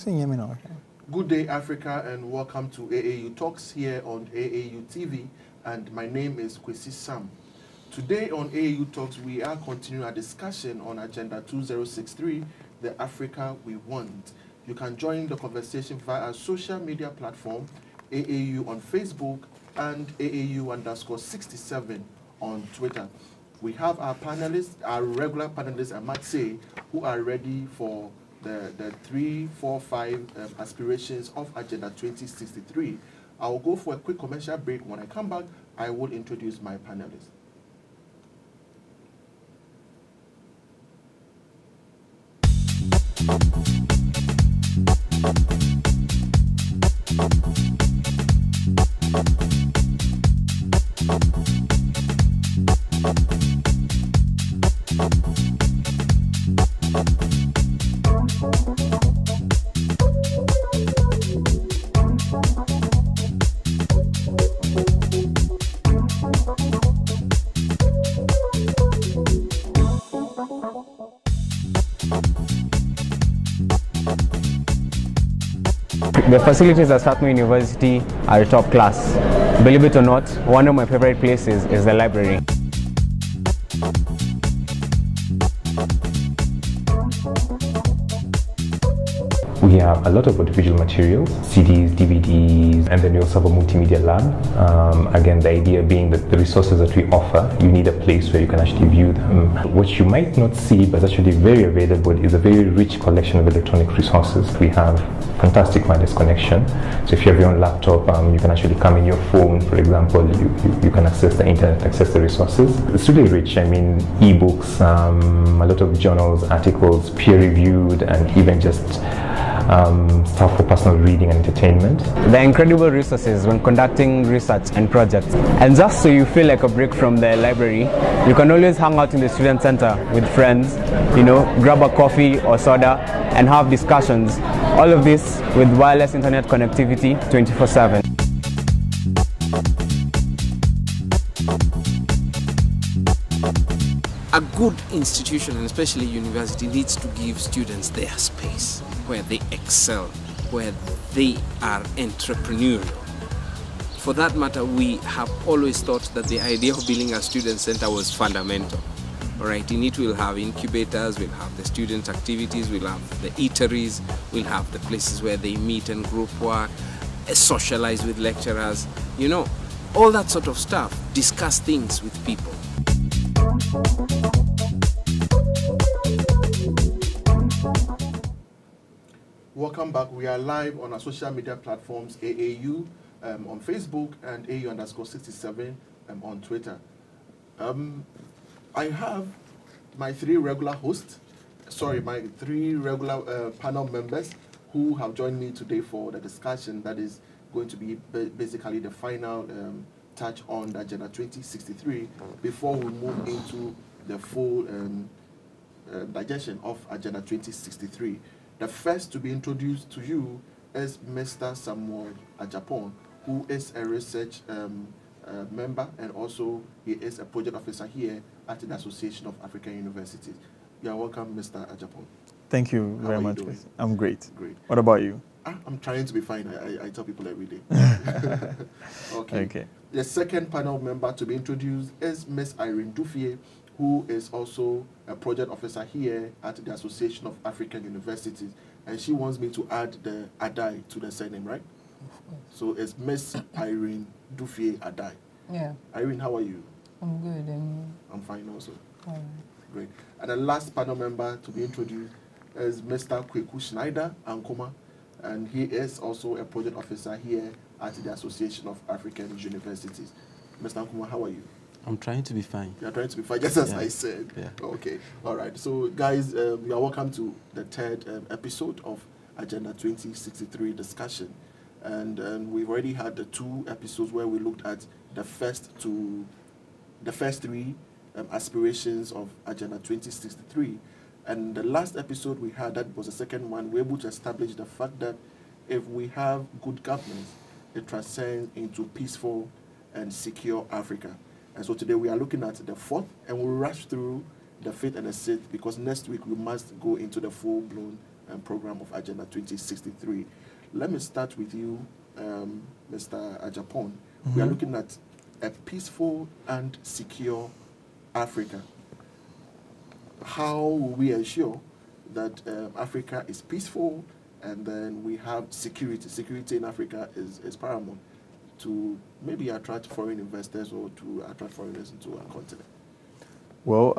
Good day, Africa, and welcome to AAU Talks here on AAU TV. And my name is Kwesi Sam. Today on AAU Talks, we are continuing our discussion on Agenda 2063, the Africa we want. You can join the conversation via our social media platform, AAU on Facebook and AAU_67 on Twitter. We have our panelists, our regular panelists, I might say, who are ready for the 3, 4, 5 aspirations of Agenda 2063. I will go for a quick commercial break. When I come back, I will introduce my panelists. The facilities at Strathmore University are top class. Believe it or not, one of my favorite places is the library. We have a lot of audiovisual materials, CDs, DVDs, and then we also have a multimedia lab. Again, the idea being that the resources that we offer, you need a place where you can actually view them. What you might not see, but actually very available, is a very rich collection of electronic resources. We have fantastic wireless connection. So if you have your own laptop, you can actually come in your phone, for example, you can access the internet, access the resources. It's really rich. I mean, ebooks, a lot of journals, articles, peer-reviewed, and even just stuff for personal reading and entertainment. There are incredible resources when conducting research and projects. And just so you feel like a break from the library, you can always hang out in the student center with friends, grab a coffee or soda and have discussions. All of this with wireless internet connectivity 24/7. A good institution, and especially university, needs to give students their space where they excel, where they are entrepreneurial. For that matter, we have always thought that the idea of building a student center was fundamental. All right, in it we'll have incubators, we'll have the student activities, we'll have the eateries, we'll have the places where they meet and group work, socialize with lecturers, all that sort of stuff, discuss things with people. Welcome back. We are live on our social media platforms, AAU on Facebook and AAU_67 on Twitter. I have my three regular panel members who have joined me today for the discussion that is going to be basically the final touch on the Agenda 2063 before we move into the full digestion of Agenda 2063. The first to be introduced to you is Mr. Samuel A.G.E.N.D.A, who is a research member, and also he is a project officer here at the Association of African Universities. You are welcome, Mr. A.G.E.N.D.A. Thank you very much. I'm great. Great. What about you? I'm trying to be fine. I tell people every day. Okay. The second panel member to be introduced is Ms. Irene Dufie, who is also a project officer here at the Association of African Universities. And she wants me to add the A.D.E.A to the surname, right? So it's Ms. Irene Dufie A.D.E.A. Yeah. Irene, how are you? I'm good, and you? I'm fine also. All right. Great. And the last panel member to be introduced is Mr. Kweku Schneider Ankoma, and he is also a project officer here at the Association of African Universities. Mr. Ankoma, how are you? I'm trying to be fine. You're trying to be fine, just as I said. Yeah. Okay. All right. So, guys, you are welcome to the third episode of Agenda 2063 discussion. And we've already had the 2 episodes where we looked at the first 3 aspirations of Agenda 2063. And the last episode we had, that was the second one, we were able to establish the fact that if we have good governance, it transcends into peaceful and secure Africa. And so today we are looking at the 4th, and we'll rush through the 5th and the 6th, because next week we must go into the full-blown program of Agenda 2063. Let me start with you, Mr. Ajapon. We are looking at a peaceful and secure Africa. How will we ensure that Africa is peaceful and then we have security? Security in Africa is paramount to maybe attract foreign investors or to attract foreigners into our continent. Well,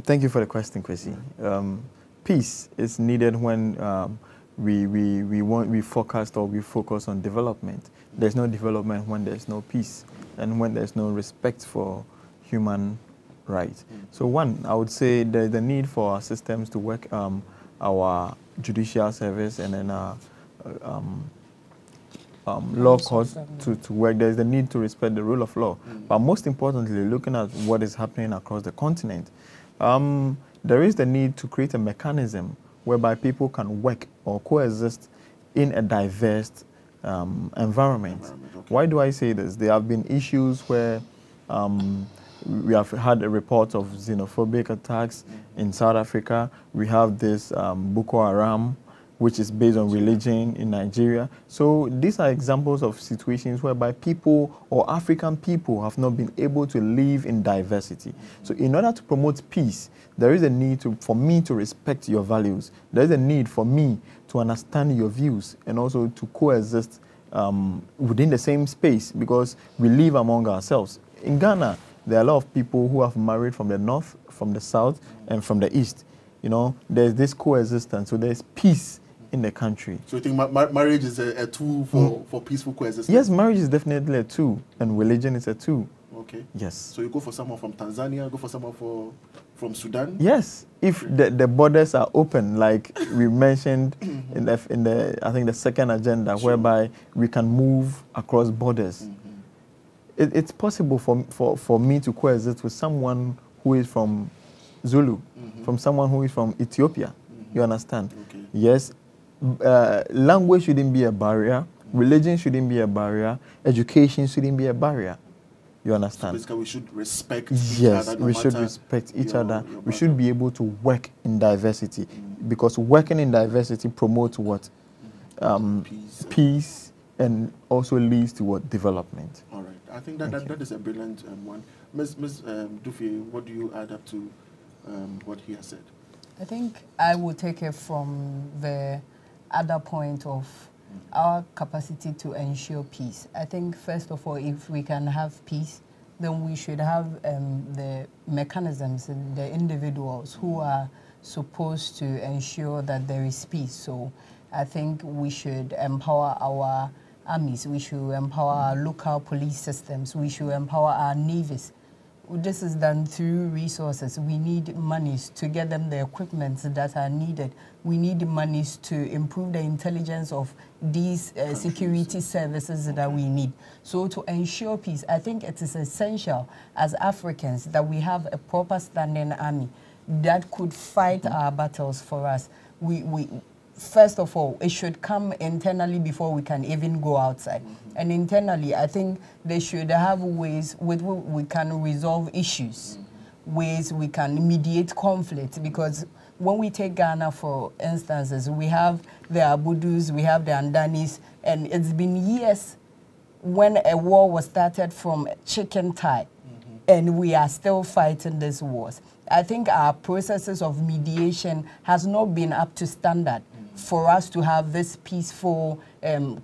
thank you for the question, Kwesi. Peace is needed when we focus on development. There's no development when there's no peace and when there's no respect for human rights. So one, I would say there's the need for our systems to work, our judicial service and then our law courts to work. There's the need to respect the rule of law. But most importantly, looking at what is happening across the continent, there is the need to create a mechanism whereby people can work or coexist in a diverse environment. Okay. Why do I say this? There have been issues where we have had a report of xenophobic attacks in South Africa. We have this Boko Haram, which is based on religion in Nigeria. So these are examples of situations whereby people or African people have not been able to live in diversity. So in order to promote peace, there is a need for me to respect your values. There is a need for me to understand your views and also to coexist within the same space because we live among ourselves. In Ghana, there are a lot of people who have married from the north, from the south, and from the east. There's this coexistence, so there's peace in the country. So you think marriage is a tool for peaceful coexistence? Yes, marriage is definitely a tool, and religion is a tool. Okay. Yes. So you go for someone from Tanzania, go for someone from Sudan? Yes, if the borders are open, like we mentioned in the I think the second agenda, sure, whereby we can move across borders. It's possible for me to coexist with someone who is from Zulu, from someone who is from Ethiopia. You understand? Okay. Yes. Language shouldn't be a barrier. Religion shouldn't be a barrier. Education shouldn't be a barrier. You understand? So basically, we should respect each other. Yes, we should respect each other. We should be able to work in diversity because working in diversity promotes what? Peace and also leads to what? Development. All right. I think that is a brilliant one. Ms. Dufie, what do you add up to what he has said? I think I would take it from the other point of our capacity to ensure peace. I think, first of all, if we can have peace, then we should have the mechanisms and the individuals who are supposed to ensure that there is peace. So I think we should empower our armies, we should empower our local police systems, we should empower our navies. This is done through resources. We need monies to get them the equipment that are needed. We need monies to improve the intelligence of these security services that we need. So to ensure peace, I think it is essential as Africans that we have a proper standing army that could fight our battles for us. First of all, it should come internally before we can even go outside. And internally, I think they should have ways with which we can resolve issues, ways we can mediate conflict. Because when we take Ghana, for instances, we have the Abudus, we have the Andanis, and it's been years when a war was started from chicken tie, and we are still fighting these wars. I think our processes of mediation has not been up to standard for us to have this peaceful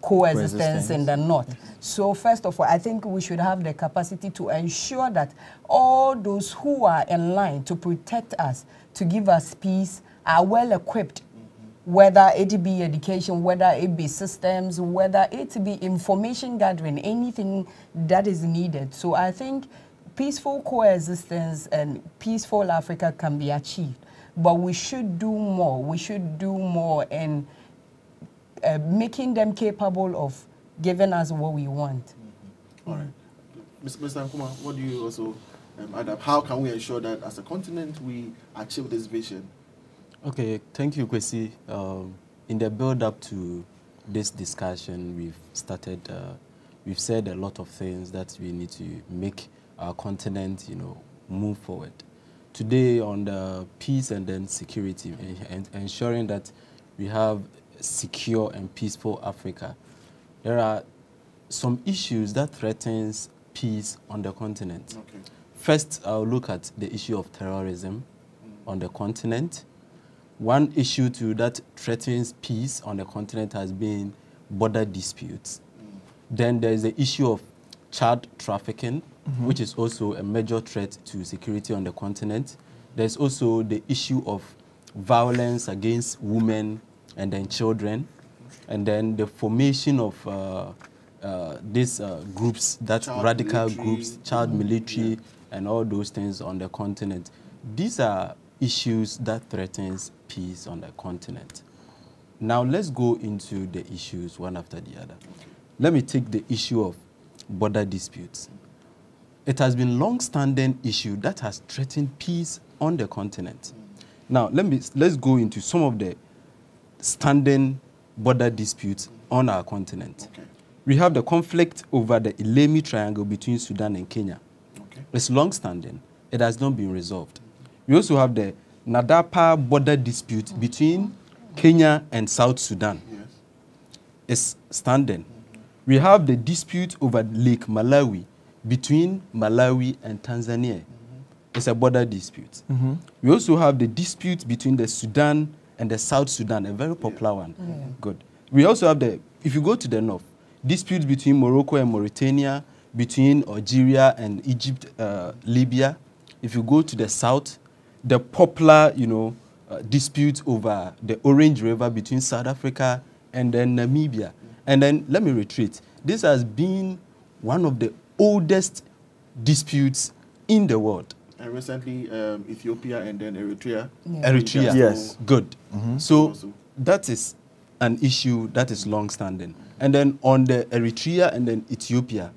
coexistence in the north. So first of all, I think we should have the capacity to ensure that all those who are in line to protect us, to give us peace, are well equipped, whether it be education, whether it be systems, whether it be information gathering, anything that is needed. So I think peaceful coexistence and peaceful Africa can be achieved. But we should do more. We should do more in making them capable of giving us what we want. All right. Mr. Nkrumah, what do you also add up? How can we ensure that as a continent we achieve this vision? Okay, thank you, Kwesi. In the build-up to this discussion, we've said a lot of things that we need to make our continent, move forward. Today, on the peace and then security, and ensuring that we have secure and peaceful Africa, there are some issues that threatens peace on the continent. Okay. First, I'll look at the issue of terrorism on the continent. One issue too that threatens peace on the continent has been border disputes. Then there is the issue of child trafficking, which is also a major threat to security on the continent. There's also the issue of violence against women and then children, and then the formation of these groups, that radical groups, child military, and all those things on the continent. These are issues that threatens peace on the continent. Now let's go into the issues one after the other. Let me take the issue of border disputes. It has been a long-standing issue that has threatened peace on the continent. Now let's go into some of the standing border disputes on our continent. Okay. We have the conflict over the Ilemi Triangle between Sudan and Kenya. Okay. It's long-standing. It has not been resolved. We also have the Nadapa border dispute between Kenya and South Sudan. Yes. It's standing. We have the dispute over Lake Malawi between Malawi and Tanzania. It's a border dispute. We also have the dispute between the Sudan and the South Sudan, a very popular one. Good. We also have the, if you go to the north, disputes between Morocco and Mauritania, between Algeria and Egypt, Libya. If you go to the south, the popular, dispute over the Orange River between South Africa and then Namibia. And then, let me retreat. This has been one of the oldest disputes in the world. And recently, Ethiopia and then Eritrea. Eritrea. Yes. Good. So that is an issue that is long-standing. And then on the Eritrea and then Ethiopia,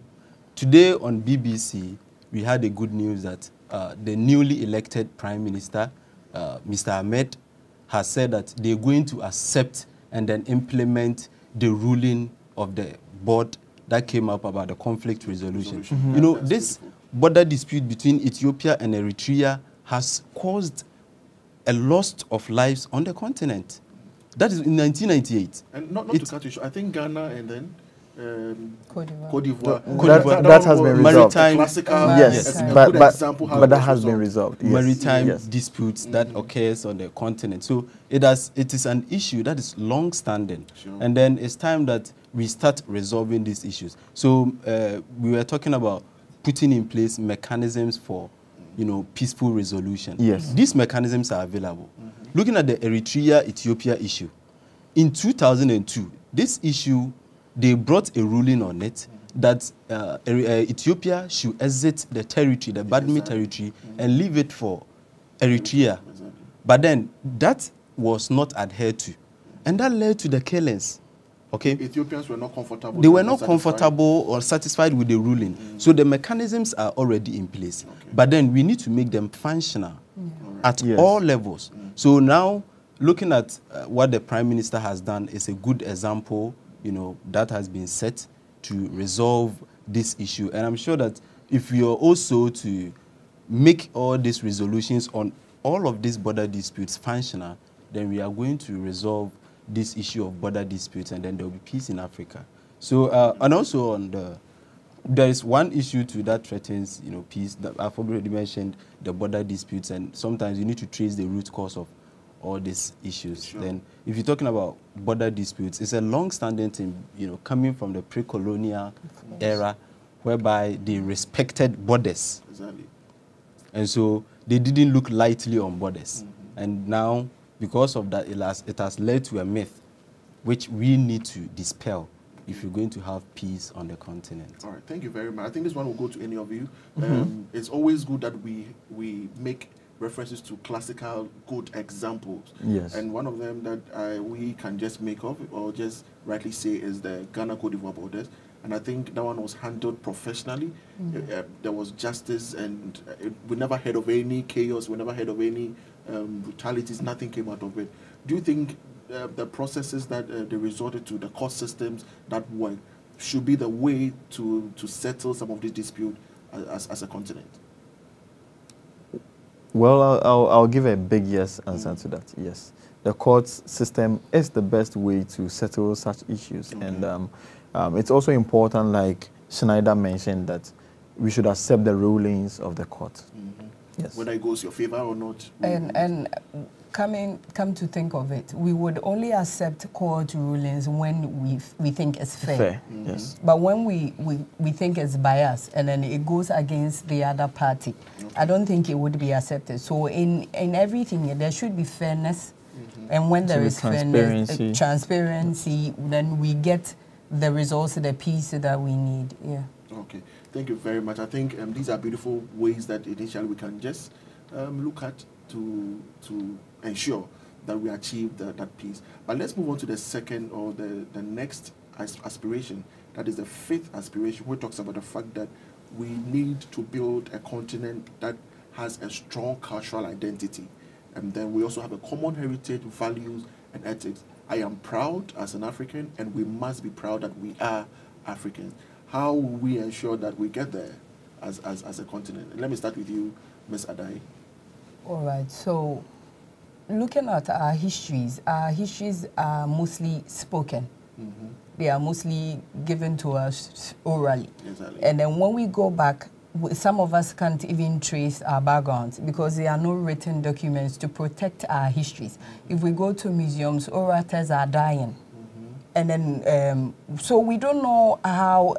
today on BBC, we had a good news that the newly elected Prime Minister, Mr. Ahmed, has said that they're going to accept and then implement the ruling of the board that came up about the conflict resolution. This border dispute between Ethiopia and Eritrea has caused a loss of lives on the continent. That is in 1998. And not to cut you short, I think Ghana and then Cote d'Ivoire. Cote d'Ivoire. That has been resolved. Maritime, classical, Yes, a but good example how that it has was been resolved. resolved. Yes. Maritime Yes. disputes that occurs on the continent. So it is an issue that is long-standing. Sure. And then it's time that we start resolving these issues. So we were talking about putting in place mechanisms for, peaceful resolution. Yes. These mechanisms are available. Looking at the Eritrea-Ethiopia issue, in 2002, this issue, they brought a ruling on it that Ethiopia should exit the territory, the Badme territory, and leave it for Eritrea. But then that was not adhered to. And that led to the killings. Okay? Ethiopians were not comfortable. They were not comfortable or satisfied with the ruling. So the mechanisms are already in place. But then we need to make them functional at all levels. So now, looking at what the Prime Minister has done is a good example, that has been set to resolve this issue. And I'm sure that if we are also to make all these resolutions on all of these border disputes functional, then we are going to resolve this issue of border disputes, and then there will be peace in Africa. So, and also there is one issue too that threatens, peace. That I've already mentioned the border disputes, and sometimes you need to trace the root cause of all these issues. Sure. Then, if you're talking about border disputes, it's a long-standing thing, coming from the pre-colonial era, whereby they respected borders. Exactly. And so they didn't look lightly on borders. And now, because of that, it has led to a myth which we need to dispel if you're going to have peace on the continent. All right, thank you very much. I think this one will go to any of you. It's always good that we make references to classical good examples. Yes. And one of them that we can just make of or just rightly say is the Ghana-Cote d'Ivoire borders. And I think that one was handled professionally. There was justice, and we never heard of any chaos. We never heard of any brutalities. Nothing came out of it. Do you think the processes that they resorted to, the court systems that work, should be the way to settle some of these disputes as a continent? Well, I'll give a big yes answer to that. Yes, the court system is the best way to settle such issues, and it's also important, like Schneider mentioned, that we should accept the rulings of the court. Yes, whether it goes your favor or not. And come to think of it, we would only accept court rulings when we think it's fair. Yes. But when we think it's biased and then it goes against the other party, I don't think it would be accepted. So in everything, there should be fairness. And when there is fairness, transparency, then we get the results, the peace that we need. Yeah. Okay. Thank you very much. I think these are beautiful ways that initially we can just look at to ensure that we achieve that peace. But let's move on to the second or the next aspiration. That is the fifth aspiration, which talks about the fact that we need to build a continent that has a strong cultural identity. And then we also have a common heritage, values, and ethics. I am proud as an African, and we must be proud that we are Africans. How will we ensure that we get there as a continent? Let me start with you, Ms. A.G.E.N.D.A. All right. So, looking at our histories are mostly spoken. They are mostly given to us orally. Exactly. And then when we go back, some of us can't even trace our backgrounds because there are no written documents to protect our histories. If we go to museums, orators are dying. And then, so we don't know how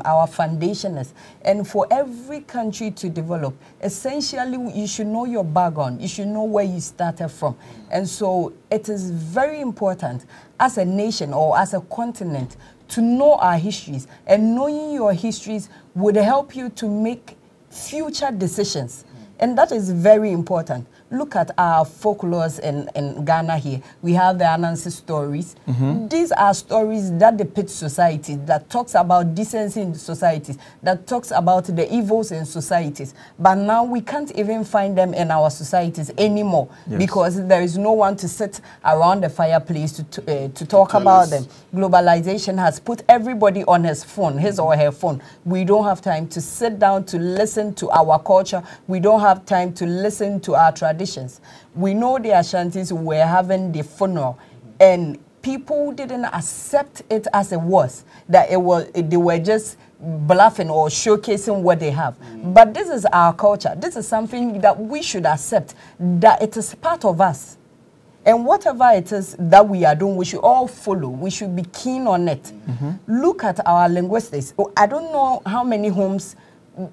our foundation is. And for every country to develop, essentially, you should know your background. You should know where you started from. And so it is very important as a nation or as a continent to know our histories. And knowing your histories would help you to make future decisions. And that is very important. Look at our folklores in Ghana here. We have the Anansi stories. These are stories that depict society, that talks about decency in societies, that talks about the evils in societies. But now we can't even find them in our societies anymore because there is no one to sit around the fireplace to talk about them. Globalization has put everybody on his phone, his or her phone. We don't have time to sit down to listen to our culture. We don't have time to listen to our traditions. We know the Ashantis were having the funeral, and people didn't accept it as it was, that they were just bluffing or showcasing what they have. But this is our culture. This is something that we should accept, that it is part of us. And whatever it is that we are doing, we should all follow. We should be keen on it. Look at our linguistics. I don't know how many homes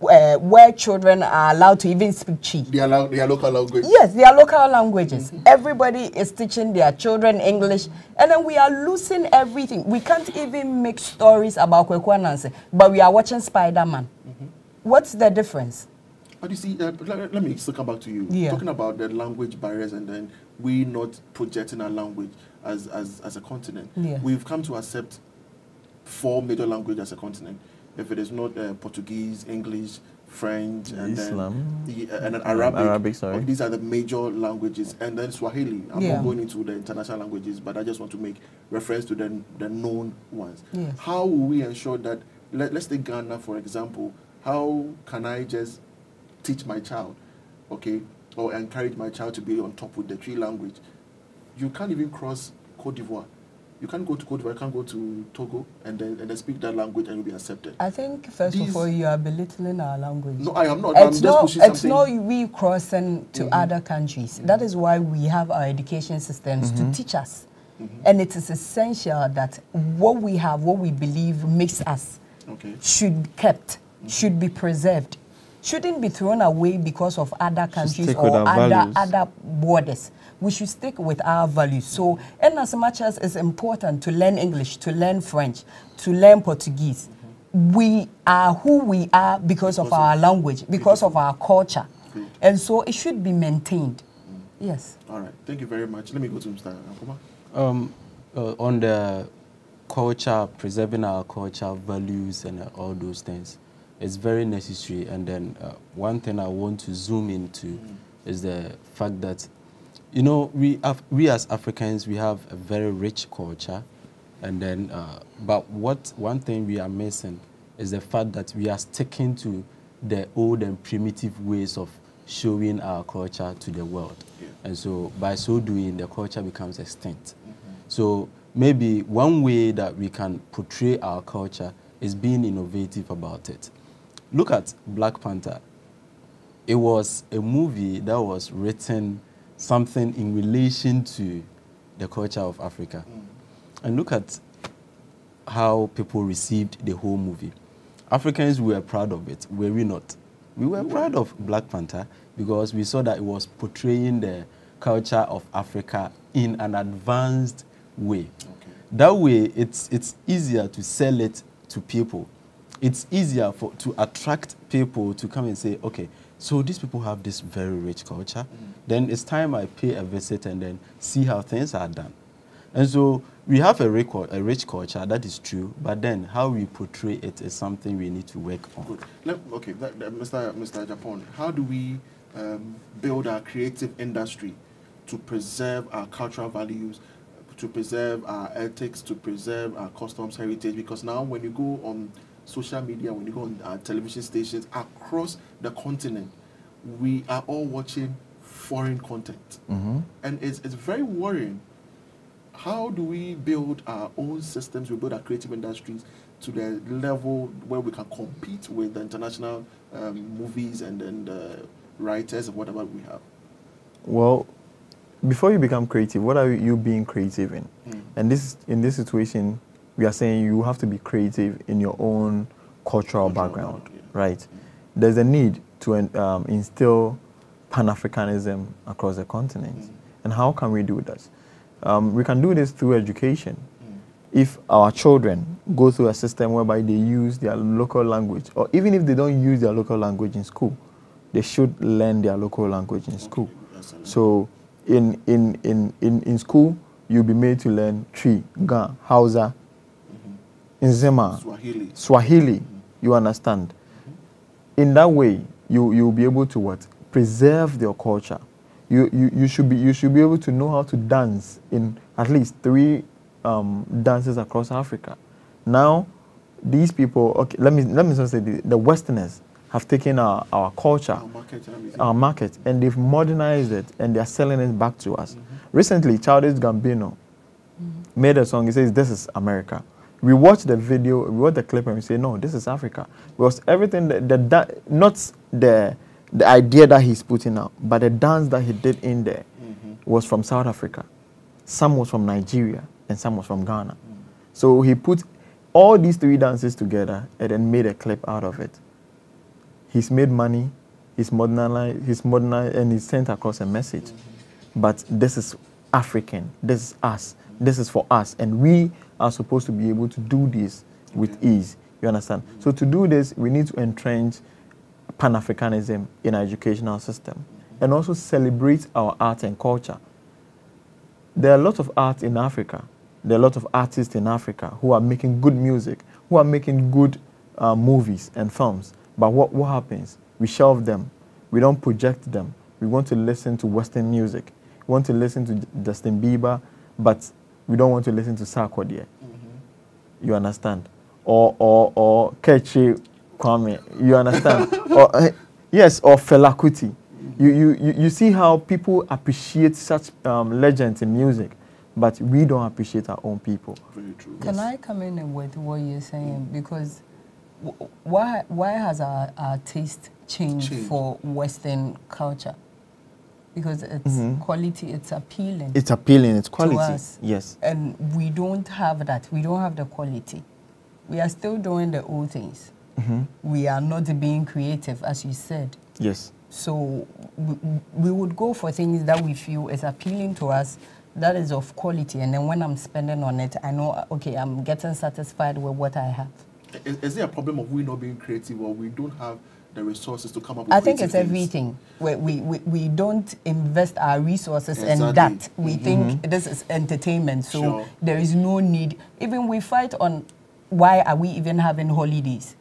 where children are allowed to even speak Chi. Their local language. Yes, their local languages. Everybody is teaching their children English, and then we are losing everything. We can't even make stories about Kwekwa Nancy, but we are watching Spider-Man. What's the difference? But you see, let me still come back to you. Talking about the language barriers and then we not projecting our language as a continent. We've come to accept 4 major languages as a continent. If it is not Portuguese, English, French, and Islam, and then Arabic. Sorry. These are the major languages, and then Swahili. I'm not going into the international languages, but I just want to make reference to the known ones. How will we ensure that? Let's take Ghana for example. How can I just teach my child, okay, or encourage my child to be on top with the 3 language? You can't even cross Cote d'Ivoire. You can't go to Cote d'Ivoire, you can't go to Togo and then speak that language and you'll be accepted. I think, first of all, you are belittling our language. No, I am not. I'm just pushing something. It's not we crossing to other countries. That is why we have our education systems to teach us. And it is essential that what we have, what we believe makes us, should be kept, should be preserved. Shouldn't be thrown away because of other countries or other borders. We should stick with our values. So, and as much as it's important to learn English, to learn French, to learn Portuguese, we are who we are because of our language, because of our culture. And so it should be maintained. Yes. All right. Thank you very much. Let me go to Mr. Akuma. On the culture, preserving our culture, values, and all those things, it's very necessary. And then one thing I want to zoom into is the fact that, you know, we as Africans, we have a very rich culture. And then, but one thing we are missing is the fact that we are sticking to the old and primitive ways of showing our culture to the world. Yeah. And so by so doing, the culture becomes extinct. So maybe one way that we can portray our culture is being innovative about it. Look at Black Panther. It was a movie that was written something in relation to the culture of Africa. And look at how people received the whole movie. Africans were proud of it, were we not? We were proud of Black Panther because we saw that it was portraying the culture of Africa in an advanced way. Okay. That way, it's easier to sell it to people. It's easier to attract people to come and say, okay, so these people have this very rich culture. Then it's time I pay a visit and then see how things are done. And so we have a rich culture, that is true, but then how we portray it is something we need to work on. Good. Okay, Mr. Japan, how do we build our creative industry to preserve our cultural values, to preserve our ethics, to preserve our customs heritage? Because now when you go on social media, when you go on television stations across the continent, we are all watching foreign content. And it's very worrying. How do we build our own systems, we build our creative industries to the level where we can compete with the international movies and writers and whatever we have? Well, before you become creative, what are you being creative in? And in this situation, we are saying you have to be creative in your own cultural background, right? There's a need to instill Pan-Africanism across the continent. And how can we do that? We can do this through education. If our children go through a system whereby they use their local language, or even if they don't use their local language in school, they should learn their local language in school. So in school, you'll be made to learn Twi, Ga, Hausa, Nzema, Swahili. You understand? In that way, you'll be able to what? Preserve your culture. You should be able to know how to dance in at least 3 dances across Africa. Now, these people, okay, let me just say the Westerners have taken our culture, our market, and they've modernized it, and they're selling it back to us. Recently, Childish Gambino made a song. He says, "This is America." We watched the video, we watched the clip, and we say, "No, this is Africa." Because everything not the idea that he's putting out, but the dance that he did in there was from South Africa. Some was from Nigeria, and some was from Ghana. So he put all these 3 dances together and then made a clip out of it. He's made money, he's modernized, and he's sent across a message. But this is African, this is us, this is for us, and we are supposed to be able to do this with ease. You understand? So to do this, we need to entrench Pan-Africanism in our educational system and also celebrate our art and culture. There are a lot of art in Africa. There are a lot of artists in Africa who are making good music, who are making good movies and films. But what happens? We shelve them. We don't project them. We want to listen to Western music. We want to listen to Justin Bieber, but we don't want to listen to Sarkodie. You understand? Or Kechi Kwame. You understand? Yes, or Fela Kuti. You see how people appreciate such legends in music, but we don't appreciate our own people. Very true. Can I come in with what you're saying? Because why has our taste changed for Western culture? Because it's quality, it's appealing. It's appealing, it's quality. To us. Yes. And we don't have that. We don't have the quality. We are still doing the old things. We are not being creative, as you said. Yes. So we would go for things that we feel is appealing to us, that is of quality. And then when I'm spending on it, I know, okay, I'm getting satisfied with what I have. Is there a problem of we not being creative, or we don't have the resources to come up with I think it's things? everything. We don't invest our resources in that. We think this is entertainment, so there is no need. Even we fight on why are we even having holidays?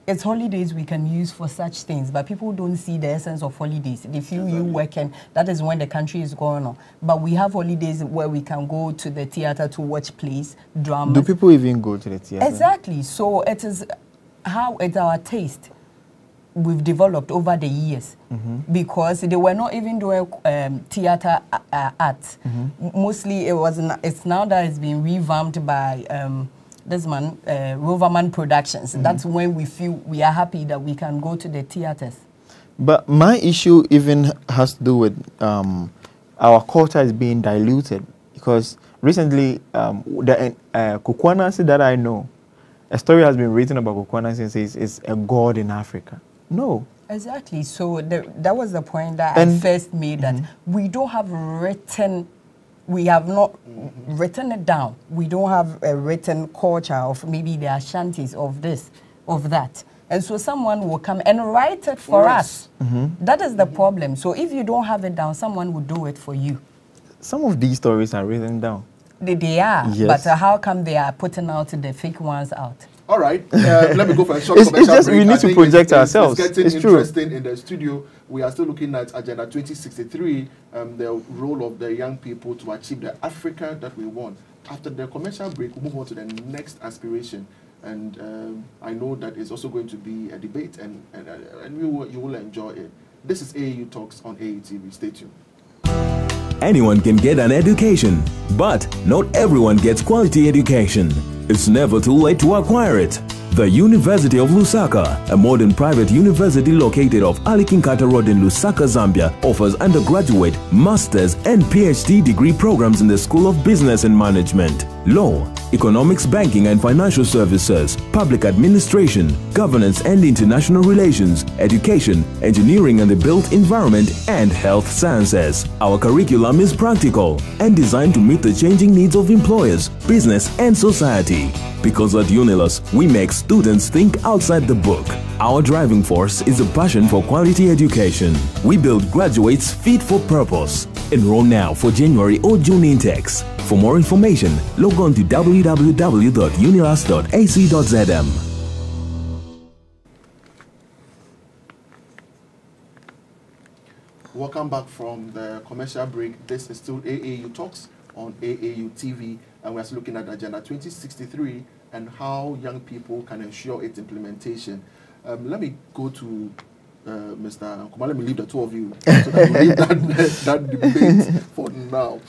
It's holidays we can use for such things, but people don't see the essence of holidays. They feel you working, that is when the country is going on. But we have holidays where we can go to the theater to watch plays, dramas. Do people even go to the theater? Exactly. So it is how it's our taste. we've developed over the years, because they were not even doing theater art. Mostly it's now that it's been revamped by this man, Roverman Productions. That's when we feel we are happy that we can go to the theaters. But my issue even has to do with our culture is being diluted, because recently the Kukwanansi that I know, a story has been written about Kukwanansi and says it's a god in Africa. No. Exactly. So that was the point that I first made, that we don't have written, we have not written it down. We don't have a written culture of maybe the Ashantis of this, of that. And so someone will come and write it for us. That is the problem. So if you don't have it down, someone will do it for you. Some of these stories are written down. They are, yes. But how come they are putting out the fake ones out? All right, let me go for a short commercial just, break. we need to project ourselves. It's getting true. interesting in the studio. We are still looking at Agenda 2063, the role of the young people to achieve the Africa that we want. After the commercial break, we'll move on to the next aspiration. And I know that it's also going to be a debate, and you will enjoy it. This is AAU Talks on AAU TV. Stay tuned. Anyone can get an education, but not everyone gets quality education. It's never too late to acquire it. The University of Lusaka, a modern private university located off Ali Kinkata Road in Lusaka, Zambia, offers undergraduate, master's and PhD degree programs in the School of Business and Management, Law, Economics, Banking and Financial Services, Public Administration, Governance and International Relations, Education, Engineering and the Built Environment, and Health Sciences. Our curriculum is practical and designed to meet the changing needs of employers, business and society. Because at Unilas, we make students think outside the book. Our driving force is a passion for quality education. We build graduates fit for purpose. Enroll now for January or June intakes. For more information, log on to www.unilas.ac.zm. Welcome back from the commercial break. This is still AAU Talks on AAU TV, and we're still looking at Agenda 2063 and how young people can ensure its implementation. Let me go to Mr. Kuma. Let me leave the two of you so that we leave that debate for now.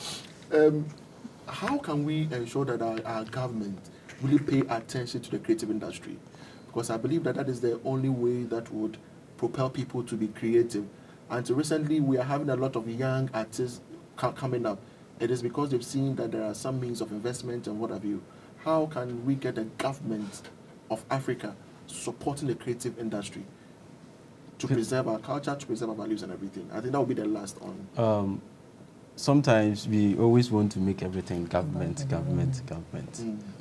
How can we ensure that our government really pay attention to the creative industry? Because I believe that is the only way that would propel people to be creative. And so recently we are having a lot of young artists coming up. It is because they've seen that there are some means of investment and what have you. How can we get the government of Africa supporting the creative industry to preserve our culture, to preserve our values and everything? I think that would be the last on. Sometimes we always want to make everything government.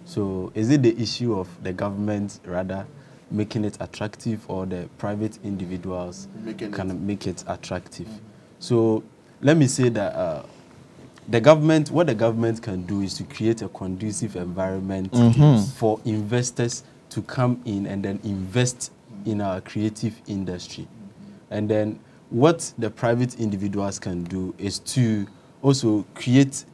So is it the issue of the government rather making it attractive, or the private individuals can make it attractive? So let me say that what the government can do is to create a conducive environment for investors to come in and then invest in our creative industry. And then what the private individuals can do is to also create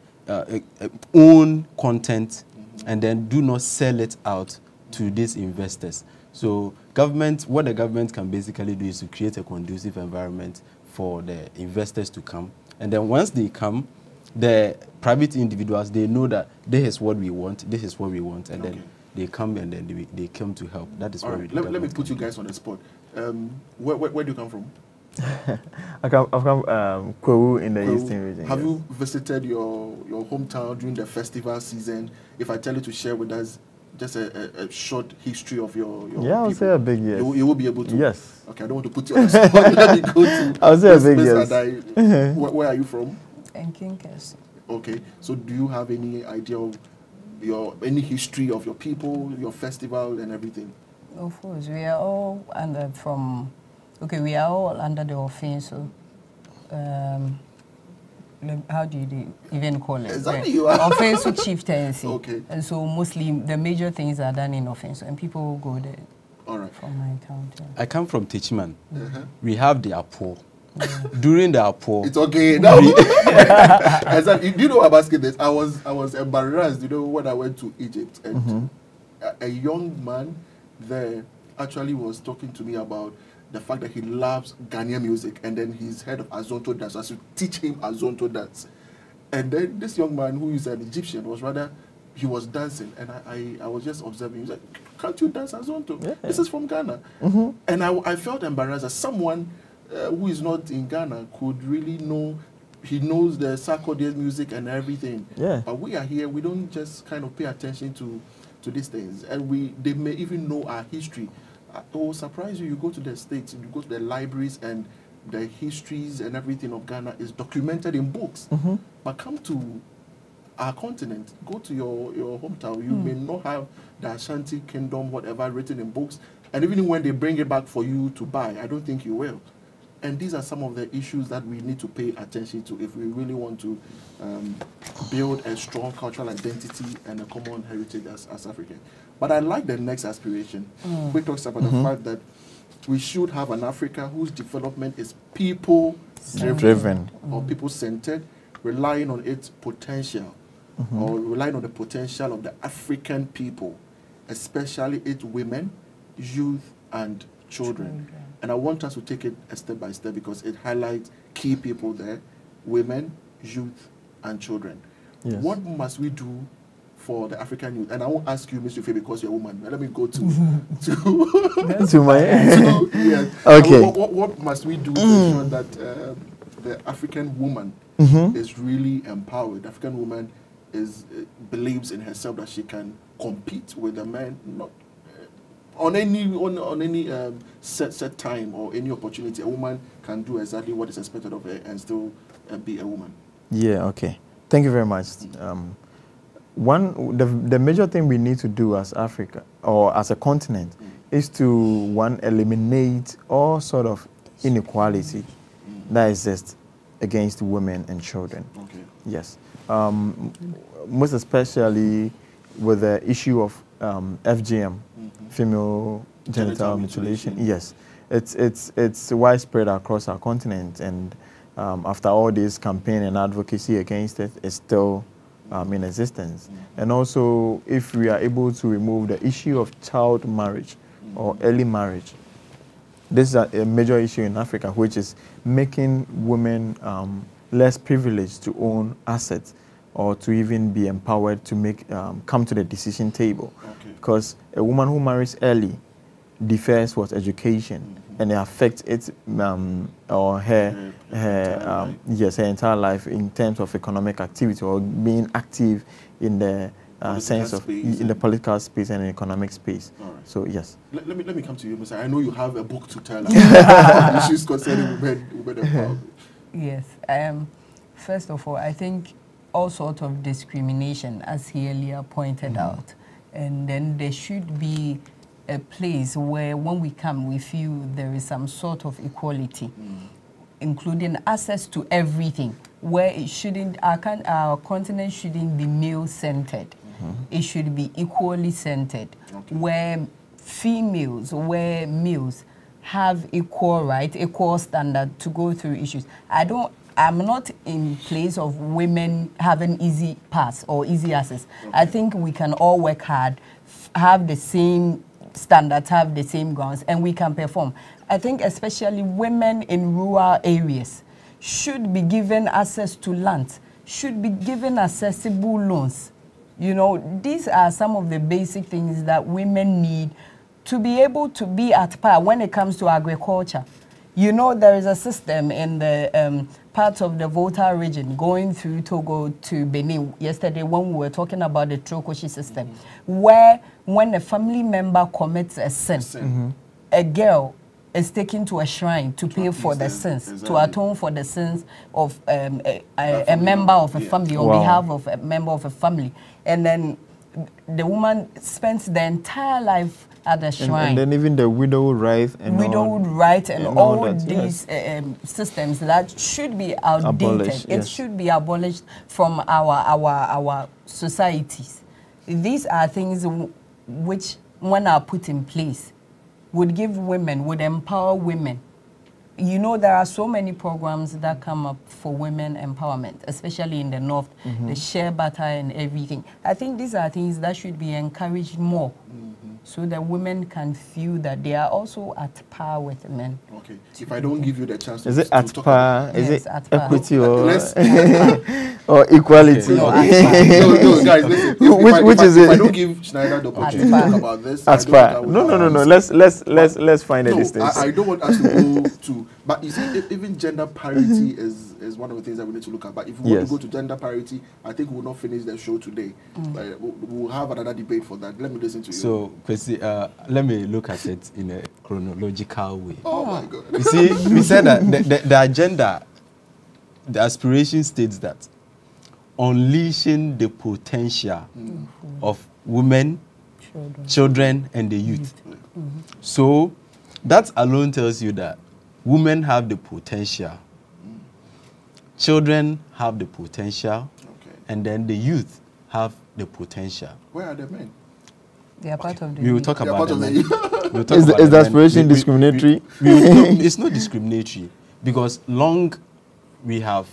own content and then do not sell it out to these investors. So what the government can basically do is to create a conducive environment for the investors to come. And then once they come, the private individuals, they know that this is what we want, and then they come and then they come to help. That is what we do. Let me put you guys on the spot. Where do you come from? I've come Kwewu in the Eastern region. Have you visited your hometown during the festival season? If I tell you to share with us just a short history of your I'll say a big yes. You will be able to? Yes. Okay, I don't want to put you on the spot. Let me go to I'll say a big yes. Where are you from? In Kinkers. Okay, so do you have any idea of any history of your people, your festival and everything? Of course, we are all under we are all under the offense. How do you even call it? Exactly, you are. Offense chieftaincy. Okay. And so mostly the major things are done in offense, and people will go there. All right. From my account. Yeah. I come from Techiman. We have the Apo. During the Apo, it's okay. No. Exactly. Do you know what I'm asking this? I was embarrassed, when I went to Egypt, and a young man there actually was talking to me about the fact that he loves Ghanaian music, and then he's heard of Azonto dance. So I should teach him Azonto dance. And then this young man, who is an Egyptian, he was dancing, and I was just observing. He was like, "Can't you dance Azonto? Yeah. This is from Ghana." And I felt embarrassed that someone who is not in Ghana could really know. He knows the Sarkodie music and everything. Yeah. But we are here. We don't just kind of pay attention to these things, and they may even know our history. It will surprise you. You go to the States, you go to the libraries, and the histories and everything of Ghana is documented in books. But come to our continent, go to your hometown, you may not have the Ashanti Kingdom, whatever, written in books. And even when they bring it back for you to buy, I don't think you will. And these are some of the issues that we need to pay attention to if we really want to build a strong cultural identity and a common heritage as Africans. But I like the next aspiration, which talks about the fact that we should have an Africa whose development is people-driven or people-centered, relying on its potential or relying on the potential of the African people, especially its women, youth, and children. And I want us to take it a step by step because it highlights key people there, women, youth, and children. Yes. What must we do for the African youth? And I won't ask you, Ms. Yufe, because you're a woman. Let me go to my... yes. Okay. What must we do to ensure that the African woman is really empowered? The African woman believes in herself that she can compete with the men, not on any set time or any opportunity. A woman can do exactly what is expected of her and still be a woman. Yeah, okay. Thank you very much. The major thing we need to do as Africa, or as a continent, is to, one, eliminate all sort of inequality that exists against women and children. Okay. Yes. Most especially with the issue of FGM, female genital mutilation. Yes, it's widespread across our continent, and after all this campaign and advocacy against it, it's still in existence. And also, if we are able to remove the issue of child marriage or early marriage, this is a major issue in Africa, which is making women less privileged to own assets or to even be empowered to come to the decision table. Because a woman who marries early defers with education, and it affects its her entire life in terms of economic activity or being active in the sense of in the political space and economic space. Right. So yes. Let me come to you, Mr. I know you have a book to tell us issues concerning women empowerment. Yes. First of all, I think all sorts of discrimination, as he earlier pointed out, and then there should be a place where when we come, we feel there is some sort of equality, including access to everything, where it shouldn't, our continent shouldn't be male-centered. It should be equally centered, where where males have equal right, equal standard to go through issues. I'm not in place of women having easy pass or easy access. I think we can all work hard, have the same standards, have the same grounds, and we can perform. I think especially women in rural areas should be given access to land, should be given accessible loans. You know, these are some of the basic things that women need to be able to be at par when it comes to agriculture. You know, there is a system in the part of the Volta region going through Togo to Benin yesterday when we were talking about the Trokoshi system, where when a family member commits a sin, a girl is taken to a shrine to pay for the sins, to atone for the sins of a member of a family, on behalf of a member of a family. And then the woman spends the entire life at the shrine. And then even the widowhood right and all these systems that should be outdated. It should be abolished from our societies. These are things which, when are put in place, would give women, would empower women. You know, there are so many programs that come up for women empowerment, especially in the north, the share butter and everything. I think these are things that should be encouraged more so that women can feel that they are also at par with men. Okay. If I don't give you the chance to, is it at par? Is Yes, it at par. equity No, or equality? No, no, guys, listen. Which is it? If I don't give Schneider the opportunity to talk about this, At par. No. Let's find a distance. I don't want us to go to. But you see, even gender parity is one of the things that we need to look at. But if we want to go to gender parity, I think we'll not finish the show today. We'll have another debate for that. Let me listen to you. So, Kwesi, let me look at it in a chronological way. Oh my God! You see, we said that the agenda, the aspiration states that unleashing the potential of women, children, and the youth. So that alone tells you that women have the potential, children have the potential, and then the youth have the potential. Where are the men? They are part of the We will talk about the men. Is the aspiration discriminatory? It's not discriminatory, because long we have,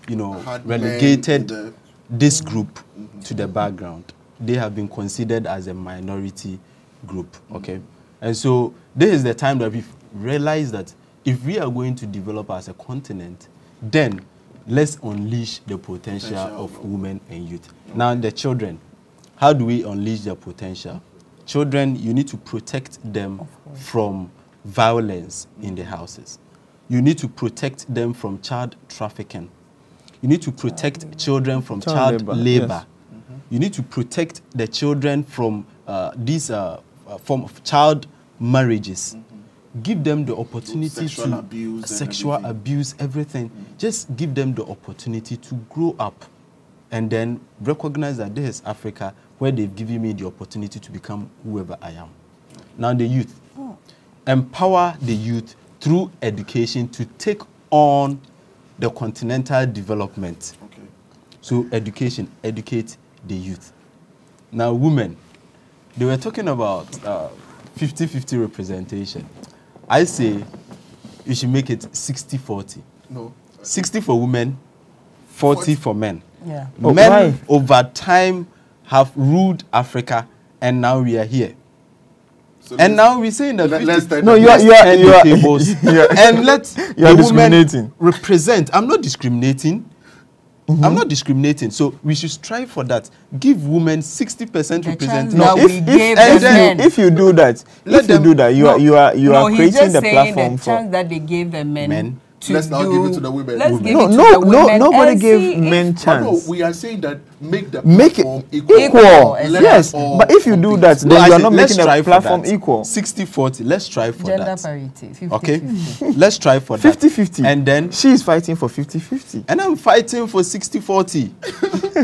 relegated this group to the background. They have been considered as a minority group, okay? And so this is the time that we've realized that if we are going to develop as a continent, then let's unleash the potential of women and youth. Now, the children, how do we unleash their potential? Children, you need to protect them from violence in the houses. You need to protect them from child trafficking. You need to protect children from child labor. Yes. You need to protect the children from these form of child marriages. Give them the opportunity sexual abuse, everything. Just give them the opportunity to grow up and then recognize that this is Africa, where they've given me the opportunity to become whoever I am. Now the youth. Empower the youth through education to take on the continental development. Okay. So education, educate the youth. Now women, they were talking about 50-50 representation. I say you should make it 60-40. No. 60 for women, 40 for men. Yeah. Men over time have ruled Africa, and now we are here. So and now we're saying that and let the women represent. I'm not discriminating. I'm not discriminating. So we should strive for that. Give women 60% representation. No, if you do that, you are creating the platform for chance that they gave the men. Let's not give it to the women. Nobody gave men chance. No, we are saying that make the platform equal. Yes, but if you do that, then you are not making the platform equal. 60-40. Let's strive for gender that. Parity. 50-50. Okay, let's strive for that. 50-50. And then she is fighting for 50-50, and I'm fighting for 60-40.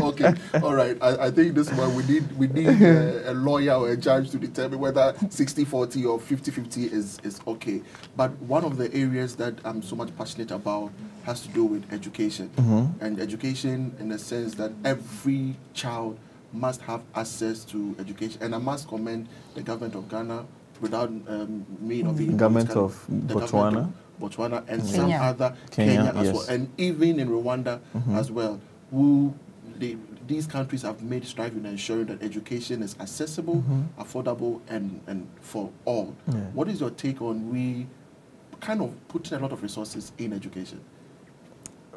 Okay, all right. I think this one we need a lawyer or a judge to determine whether 60-40 or 50-50 is okay. But one of the areas that I'm so much passionate about has to do with education, and education in the sense that every child must have access to education. And I must commend the government of Ghana, without me not being government of Botswana and some other Kenya as well, and even in Rwanda as well, who these countries have made strides in ensuring that education is accessible, affordable, and for all. Yeah. What is your take on we kind of putting a lot of resources in education?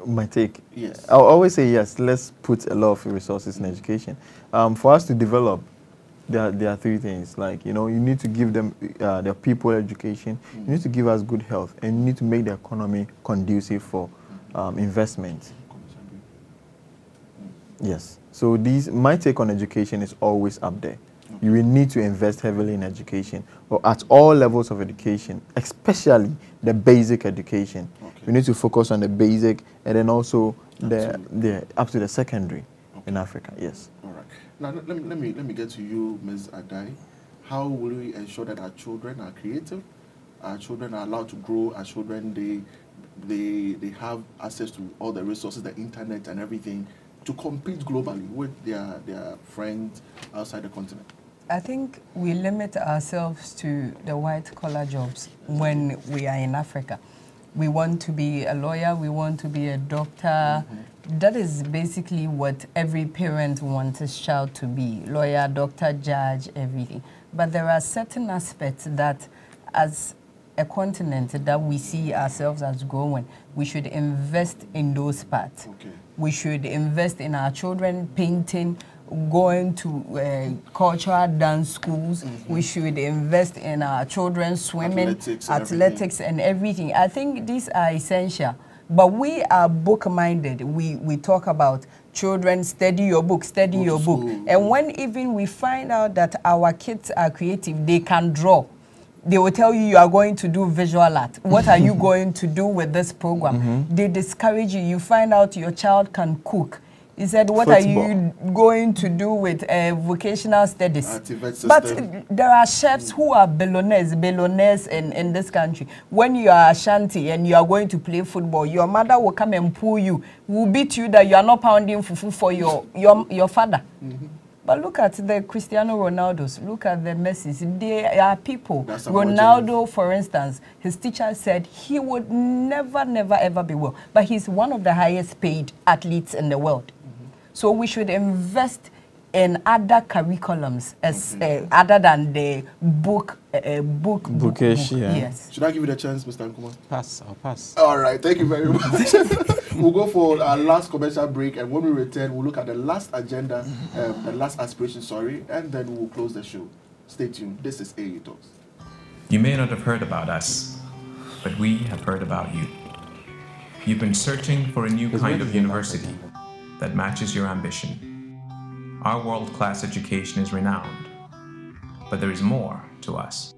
My take? Yes. I'll always say yes, let's put a lot of resources in education. For us to develop, there are three things. Like, you need to give them, their people education, you need to give us good health, and you need to make the economy conducive for investment. Yes. So my take on education is always up there. You will need to invest heavily in education, or at all levels of education, especially the basic education. You need to focus on the basic, and then also the up to the secondary in Africa. Yes. All right. Now let me get to you, Ms. Adai. How will we ensure that our children are creative, our children are allowed to grow, our children they have access to all the resources, the internet and everything, to compete globally with their friends outside the continent? I think we limit ourselves to the white-collar jobs when we are in Africa. We want to be a lawyer, we want to be a doctor. That is basically what every parent wants his child to be. Lawyer, doctor, judge, everything. but there are certain aspects that as a continent that we see ourselves as growing, we should invest in those parts. Okay. We should invest in our children painting, going to cultural dance schools. We should invest in our children swimming, athletics and everything. I think these are essential. But we are book-minded. We talk about children, study your book, study your book. And when even we find out that our kids are creative, they can draw. They will tell you are going to do visual art. What are you going to do with this program? They discourage you. You find out your child can cook. He said, what are you going to do with vocational studies? But there are chefs who are billionaires in this country. When you are Ashanti and you are going to play football, your mother will come and pull you, will beat you that you are not pounding fufu for your father. But look at the Cristiano Ronaldos, look at the Messis. They are people. Ronaldo, for instance, his teacher said he would never, ever be well. But he's one of the highest paid athletes in the world. So we should invest in other curriculums as other than the book. Bookish, yeah. Yes. Should I give you the chance, Mr. Nkrumah? Pass, I'll pass. All right, thank you very much. We'll go for our last commercial break, and when we return, we'll look at the last agenda, the last aspiration, sorry, and then we'll close the show. Stay tuned. This is AAU Talks. You may not have heard about us, but we have heard about you. You've been searching for a new kind of university that matches your ambition. Our world-class education is renowned, but there is more to us.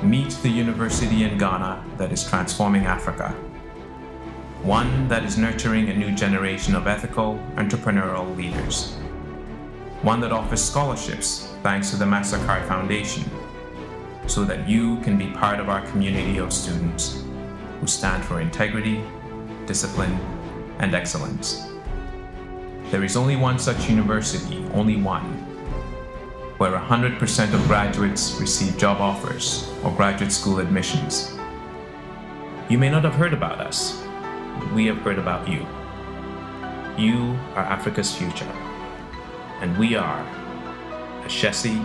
Meet the university in Ghana that is transforming Africa. One that is nurturing a new generation of ethical, entrepreneurial leaders. One that offers scholarships thanks to the Massacre Foundation, so that you can be part of our community of students who stand for integrity, discipline, and excellence. There is only one such university, only one, where 100% of graduates receive job offers or graduate school admissions. You may not have heard about us, but we have heard about you. You are Africa's future, and we are Ashesi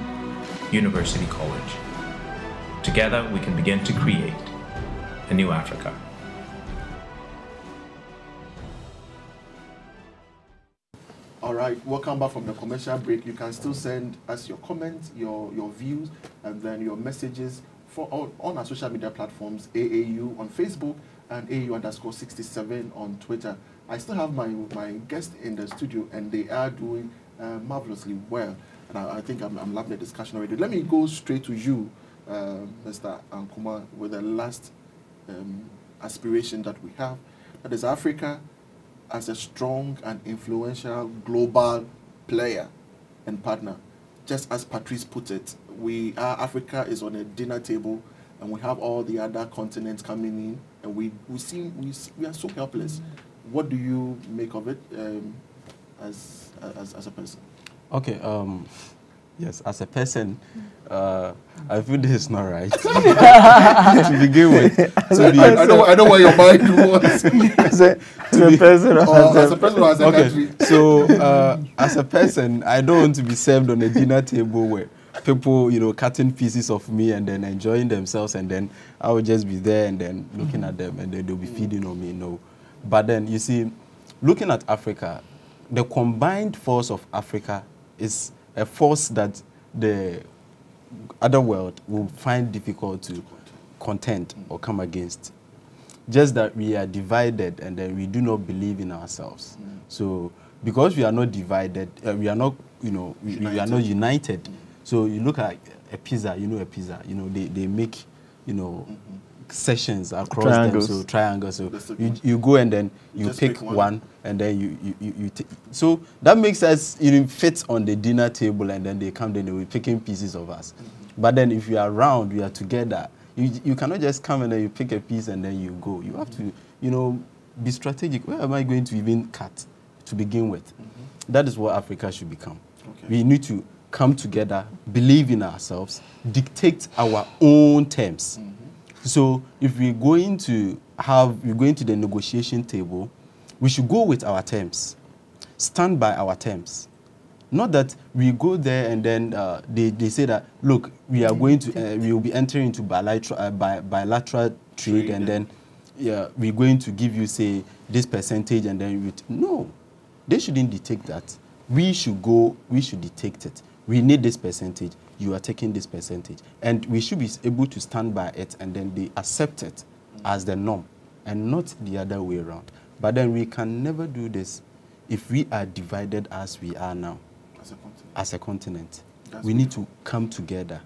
University College. Together, we can begin to create a new Africa. All right, welcome back from the commercial break. You can still send us your comments, your views, and then your messages on our social media platforms, AAU on Facebook and AAU_67 on Twitter. I still have my guests in the studio, and they are doing marvelously well. And I think I'm loving the discussion already. Let me go straight to you, Mr. Nkrumah, with the last aspiration that we have. That is Africa as a strong and influential global player and partner. Just as Patrice put it, Africa is on a dinner table, and we have all the other continents coming in, and we are so helpless. What do you make of it as a person? Okay, yes, as a person, I feel this is not right to begin with. I know where your mind was. As a person or as a country. So, as a person, I don't want to be served on a dinner table where people, cutting pieces of me and then enjoying themselves, and then I will just be there and then looking at them, and then they'll be feeding on me. No, but then you see, looking at Africa, the combined force of Africa is a force that the other world will find difficult to contend or come against. Just that we are divided, and then we do not believe in ourselves. So because we are not divided, we are not, we are not united. So you look at a pizza, they make, sections across triangles. Them, so triangles. So you go and then you pick one, and then you take. So that makes us fit on the dinner table, and then they come, then they will picking pieces of us. But then if you are round, we are together. You cannot just come and then you pick a piece and then you go. You have to, be strategic. Where am I going to even cut to begin with? That is what Africa should become. Okay. We need to come together, believe in ourselves, dictate our own terms. So if we're going to the negotiation table, we should go with our terms, stand by our terms, Not that we go there and then they say that, look, we are going to, we will be entering into bilateral trade and then we're going to give you, say, this percentage and then no, they shouldn't dictate that. We should dictate it. We need this percentage. You are taking this percentage. And we should be able to stand by it and then they accept it as the norm and not the other way around. But then we can never do this if we are divided as we are now. As a continent. We need to come together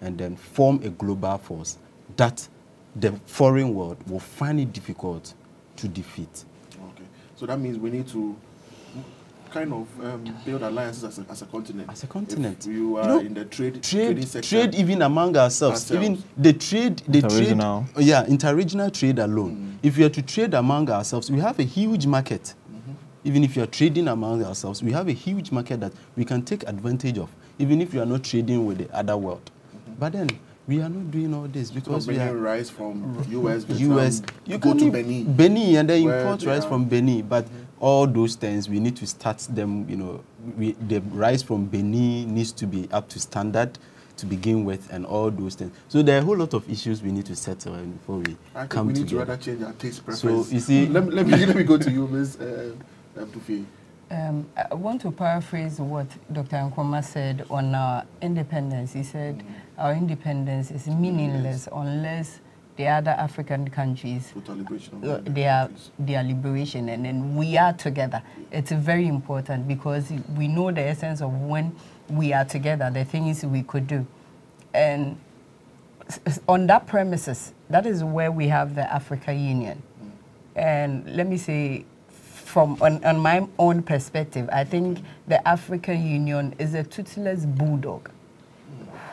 and then form a global force that the foreign world will find it difficult to defeat. Okay. So that means we need to kind of build alliances as a continent. As a continent. If you are in the trading sector. Trade even among ourselves. Even the trade, interregional trade alone. If we are to trade among ourselves, we have a huge market. Even if you are trading among ourselves, we have a huge market that we can take advantage of, even if we are not trading with the other world. But then, we are not doing all this because we are rice from US, you go to Benin and then import rice from Benin. But all those things, we need to start them, you know, the rice from Benin needs to be up to standard to begin with and all those things. So there are a whole lot of issues we need to settle before we come we need together. to rather change our taste preference. So you see, let me go to you, Ms. Tufi. I want to paraphrase what Dr. Nkrumah said on our independence. He said our independence is meaningless unless the other African countries, their liberation, and then we are together. It's very important because we know the essence of when we are together, the things we could do. And on that premises, that is where we have the African Union. And let me say, from on my own perspective, I think the African Union is a toothless bulldog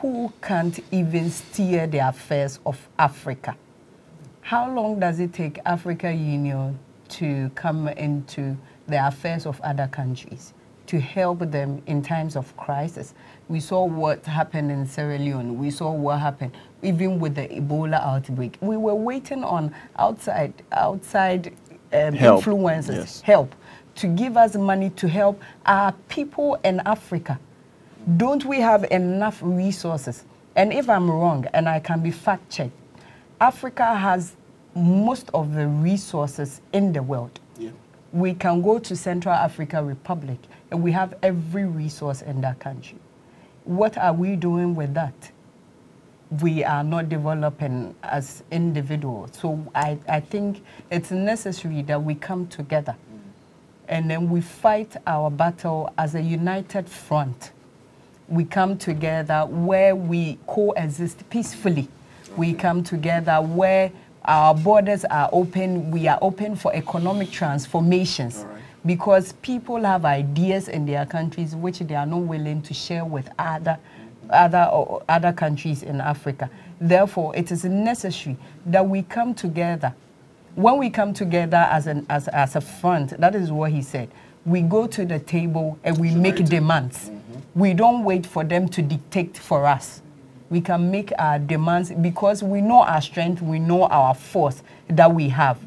who can't even steer the affairs of Africa. How long does it take African Union to come into the affairs of other countries, to help them in times of crisis? We saw what happened in Sierra Leone. We saw what happened even with the Ebola outbreak. We were waiting on outside influencers, help, to give us money to help our people in Africa. Don't we have enough resources? And if I'm wrong, and I can be fact-checked, Africa has most of the resources in the world. Yeah. We can go to Central African Republic, and we have every resource in that country. What are we doing with that? We are not developing as individuals. So I think it's necessary that we come together and then we fight our battle as a united front. We come together where we coexist peacefully. We come together where our borders are open. We are open for economic transformations because people have ideas in their countries which they are not willing to share with other countries in Africa. Therefore, it is necessary that we come together. When we come together as a front, that is what he said. We go to the table and we make demands. We don't wait for them to dictate for us. We can make our demands because we know our strength, we know our force that we have.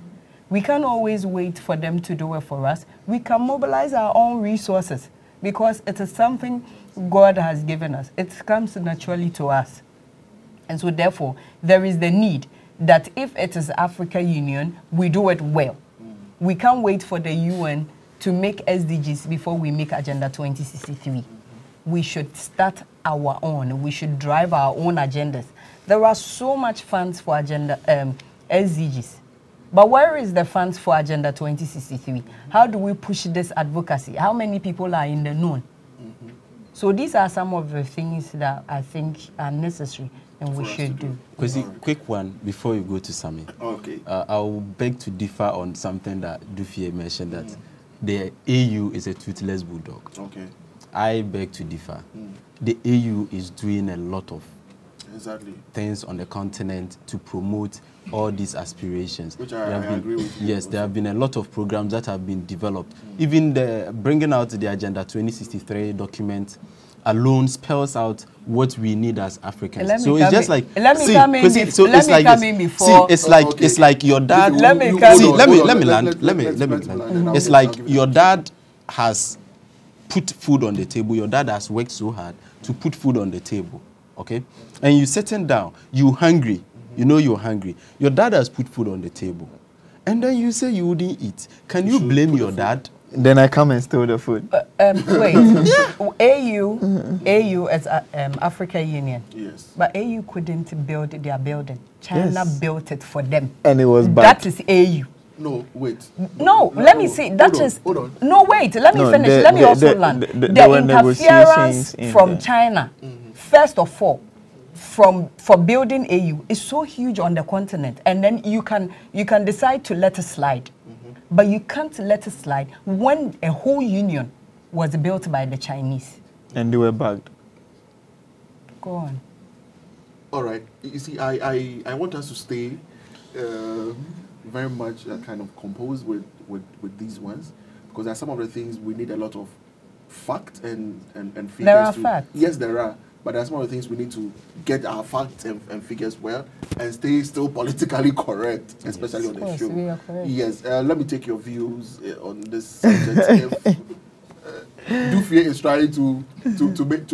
We can't always wait for them to do it for us. We can mobilize our own resources because it is something God has given us. It comes naturally to us. And so therefore, there is the need that if it is African Union, we do it well. We can't wait for the UN to make SDGs before we make Agenda 2063. We should start our own. We should drive our own agendas. There are so much funds for Agenda SDGs. But where is the funds for Agenda 2063? How do we push this advocacy? How many people are in the know? So these are some of the things that I think are necessary and we should do. Kwesi, quick one before you go to Sami. Okay. I'll beg to differ on something that Dufie mentioned, that the AU is a toothless bulldog. Okay. I beg to differ. The AU is doing a lot of things on the continent to promote all these aspirations. Which I agree with you. Yes, there have been a lot of programs that have been developed. Even bringing out the Agenda 2063 document alone spells out what we need as Africans. So it's just like, let me come in before. See, it's like your dad. Let me land. It's like your dad has put food on the table. Your dad has worked so hard to put food on the table, okay? And you're sitting down, you're hungry. You know you're hungry. Your dad has put food on the table. And then you say you wouldn't eat. Can you blame your dad? Then I come and steal the food. Wait, AU as Africa Union. Yes. But AU couldn't build their building. China built it for them. And it was bad. That is AU. No, wait. No, let me see. That is. Hold on. No, wait. Let me finish. Let me also land. The interference from China, first of all, for building AU is so huge on the continent, and then you can decide to let it slide, but you can't let it slide when a whole union was built by the Chinese. And they were bagged. Go on. All right. You see, I want us to stay very much kind of composed with these ones, because there are some of the things we need a lot of fact and figures. There are facts. Yes, there are. But there are some of the things we need to get our facts and figures well and stay still politically correct, especially on the show. We are correct. Yes. Let me take your views on this subject. Dufie is trying to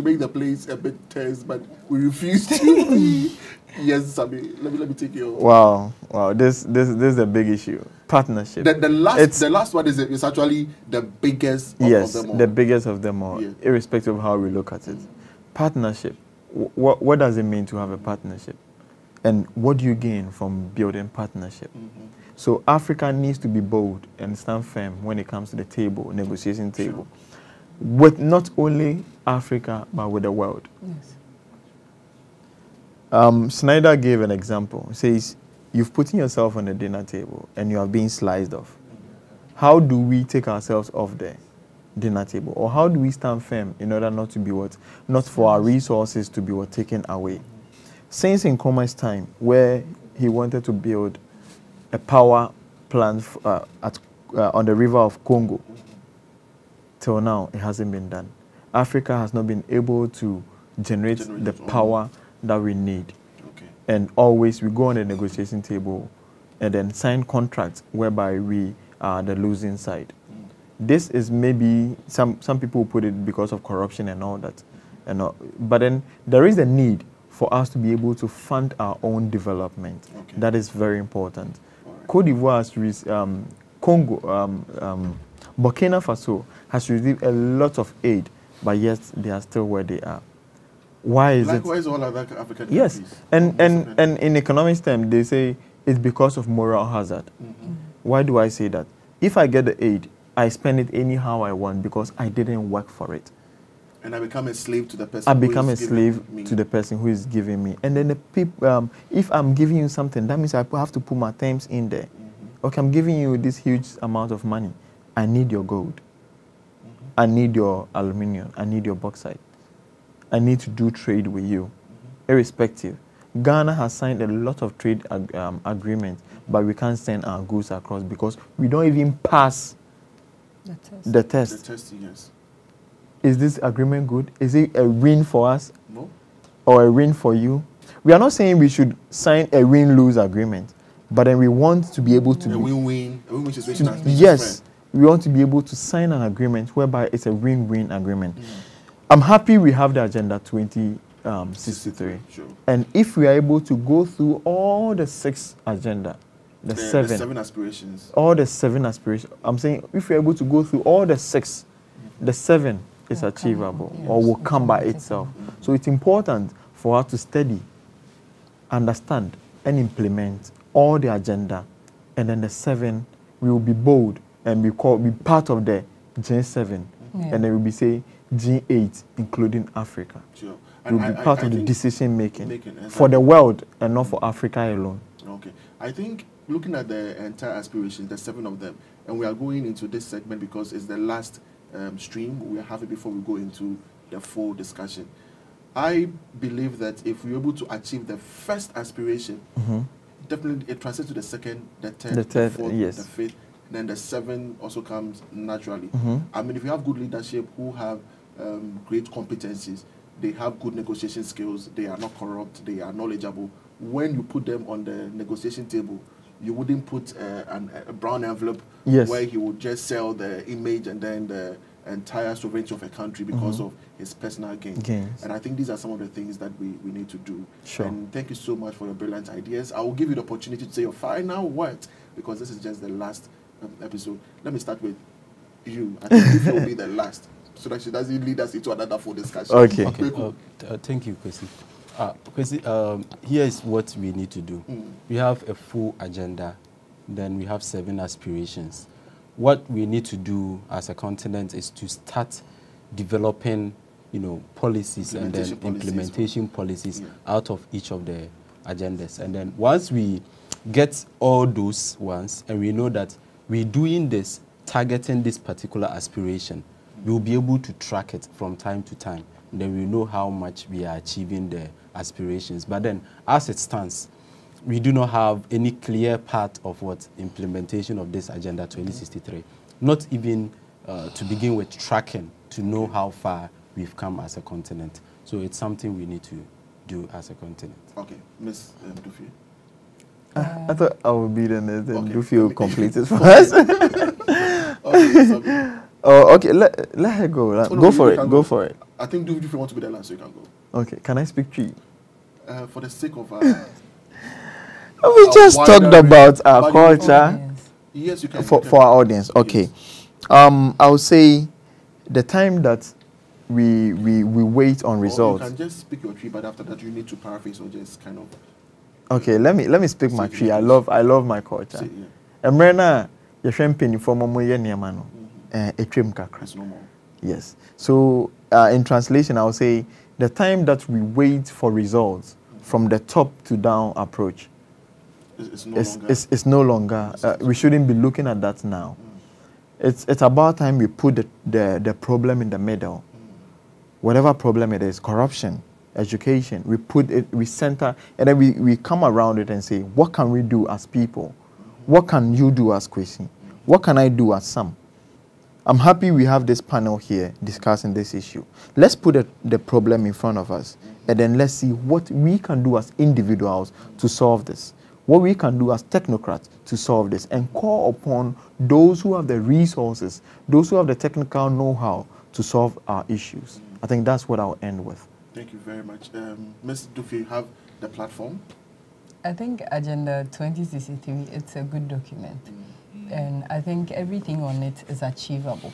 make the place a bit tense, but we refuse to. Yes, Sami. Let me take your. Wow. This is a big issue. Partnership. The last one is actually the biggest of them all. The biggest of them all, Yeah. irrespective of how we look at it. Partnership. What does it mean to have a partnership? And what do you gain from building partnership? So Africa needs to be bold and stand firm when it comes to the table, negotiation table, with not only Africa, but with the world. Yes. Snyder gave an example. He says, you've put yourself on the dinner table and you are being sliced off. How do we take ourselves off there? Dinner table, or how do we stand firm in order not to be not for our resources to be taken away? Since in Nkrumah's time, where he wanted to build a power plant on the river of Congo, till now it hasn't been done. Africa has not been able to generate the power that we need. And always we go on the negotiation table and then sign contracts whereby we are the losing side. This is maybe some people put it because of corruption and all that, but then there is a need for us to be able to fund our own development. That is very important. Cote d'Ivoire, Congo, Burkina Faso has received a lot of aid, but yet they are still where they are. Why is Likewise, all other African yes, countries. and in economics terms, they say it's because of moral hazard. Why do I say that? If I get the aid, I spend it anyhow I want because I didn't work for it. And I become a slave to the person. I become a slave to the person who is giving me. And then the people, if I'm giving you something, that means I have to put my terms in there. Okay, I'm giving you this huge amount of money. I need your gold. I need your aluminium. I need your bauxite. I need to do trade with you, irrespective. Ghana has signed a lot of trade agreements, but we can't send our goods across because we don't even pass the test. The test, yes. Is this agreement good? Is it a win for us? No. Or a win for you? We are not saying we should sign a win-lose agreement, but then we want to be able to... A win-win situation. Yes. We want to be able to sign an agreement whereby it's a win-win agreement. I'm happy we have the Agenda 2063. Sure. And if we are able to go through all the 6 agenda, the 7 aspirations. All the 7 aspirations. I'm saying if we're able to go through all the 6, the 7 is achievable or will come by itself. So it's important for us to study, understand, and implement all the agenda. And then the 7, we will be bold and be part of the G7. And then we'll be saying G8, including Africa. Sure. We'll be part of the decision making for the world and not for Africa alone. Okay. I think looking at the entire aspirations, the 7 of them, and we are going into this segment because it's the last stream we are having before we go into the full discussion. I believe that if we're able to achieve the first aspiration, definitely it translates to the second, the third, the fourth, the fifth, then the 7 also comes naturally. I mean, if you have good leadership who have great competencies, they have good negotiation skills, they are not corrupt, they are knowledgeable. When you put them on the negotiation table, you wouldn't put a brown envelope where he would just sell the image and then entire sovereignty of a country because of his personal gains. And I think these are some of the things that we need to do. Sure. And thank you so much for your brilliant ideas. I will give you the opportunity to say your final words, because this is just the last episode. Let me start with you. I think this will be the last, so that she doesn't lead us into another full discussion. Okay. Cool. Thank you, Kwesi. Kwesi, here is what we need to do. We have a full agenda, then we have 7 aspirations. What we need to do as a continent is to start developing, policies and then implementation policies out of each of the agendas. And then once we get all those ones, and we know that we're doing this, targeting this particular aspiration, we'll be able to track it from time to time. And then we know how much we are achieving the aspirations. But then, as it stands, we do not have any clear part of what implementation of this Agenda 2063. Not even to begin with tracking to know how far we've come as a continent. So it's something we need to do as a continent. Okay, Ms. Dufi. I thought I would be the next, then Dufi will complete it for us. Okay, let her go. Go for it. Go for it. I think Dufi wants to be the last, so you can go. Okay, can I speak to you? For the sake of we just talked about our culture. Yes, you can. For our audience, okay. Yes. I would say the time that we wait on results. You can just speak your tree, but after that you need to paraphrase or just kind of. Okay, let me speak my tree. I love my culture. Emrena yeshempeni for momo ye niama no. Etrim kakra. Yes. So in translation, I would say the time that we wait for results from the top to down approach. It's no longer. We shouldn't be looking at that now. It's about time we put the problem in the middle. Whatever problem it is, corruption, education, we put it, we center, and then we come around it and say, what can we do as people? What can you do as Kwesi? What can I do as Sam? I'm happy we have this panel here discussing this issue. Let's put the problem in front of us, and then let's see what we can do as individuals to solve this. What we can do as technocrats to solve this, and call upon those who have the resources, those who have the technical know-how to solve our issues. I think that's what I'll end with. Thank you very much. Ms. Dufi, you have the platform. I think Agenda 2063, it's a good document. And I think everything on it is achievable.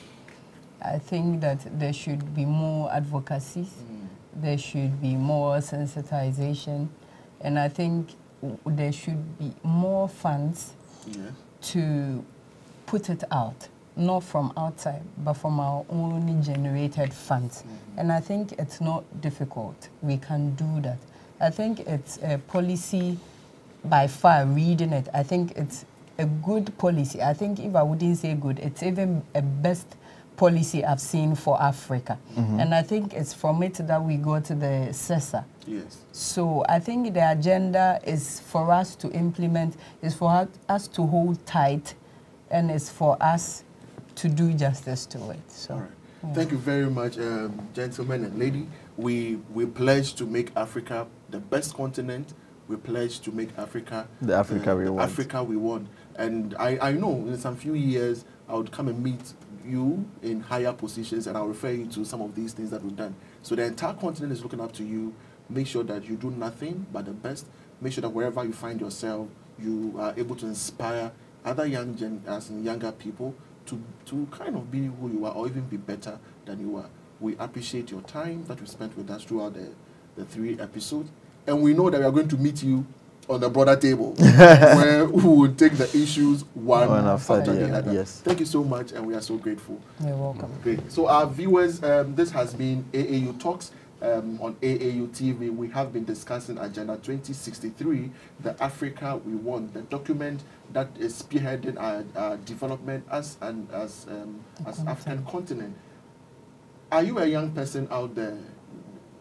I think that there should be more advocacy, there should be more sensitization, and I think there should be more funds to put it out, not from outside, but from our own generated funds. And I think it's not difficult. We can do that. I think it's a policy, by far, reading it, I think it's a good policy. I think if I wouldn't say good, it's even a best policy I've seen for Africa. And I think it's from it that we go to the CESA. Yes. So I think the agenda is for us to implement, is for us to hold tight, and it's for us to do justice to it. So, all right. Thank you very much, gentlemen and lady. We pledge to make Africa the best continent. We pledge to make Africa the Africa we want. Africa we want. And I know in some few years I would come and meet you in higher positions, and I'll refer you to some of these things that we've done. So the entire continent is looking up to you. Make sure that you do nothing but the best. Make sure that wherever you find yourself, you are able to inspire other younger people to kind of be who you are, or even be better than you are. We appreciate your time that you spent with us throughout the 3 episodes. And we know that we are going to meet you on the broader table where we will take the issues one after the other. Yes. Thank you so much, and we are so grateful. You're welcome. Great. So our viewers, this has been AAU Talks on AAU TV. We have been discussing Agenda 2063, the Africa we want, the document that is spearheading our development as African continent. Are you a young person out there?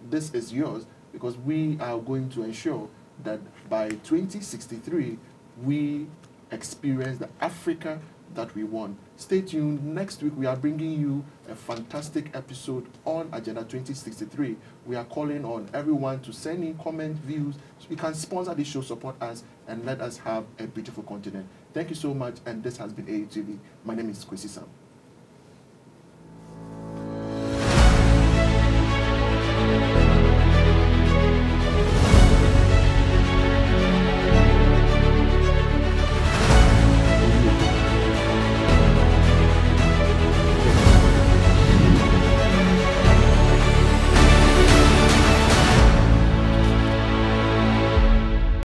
This is yours, because we are going to ensure that by 2063, we experience the Africa that we want. Stay tuned. Next week, we are bringing you a fantastic episode on Agenda 2063. We are calling on everyone to send in comment, views, so you can sponsor this show, support us, and let us have a beautiful continent. Thank you so much, and this has been AAU TV. My name is Kwesi Sam.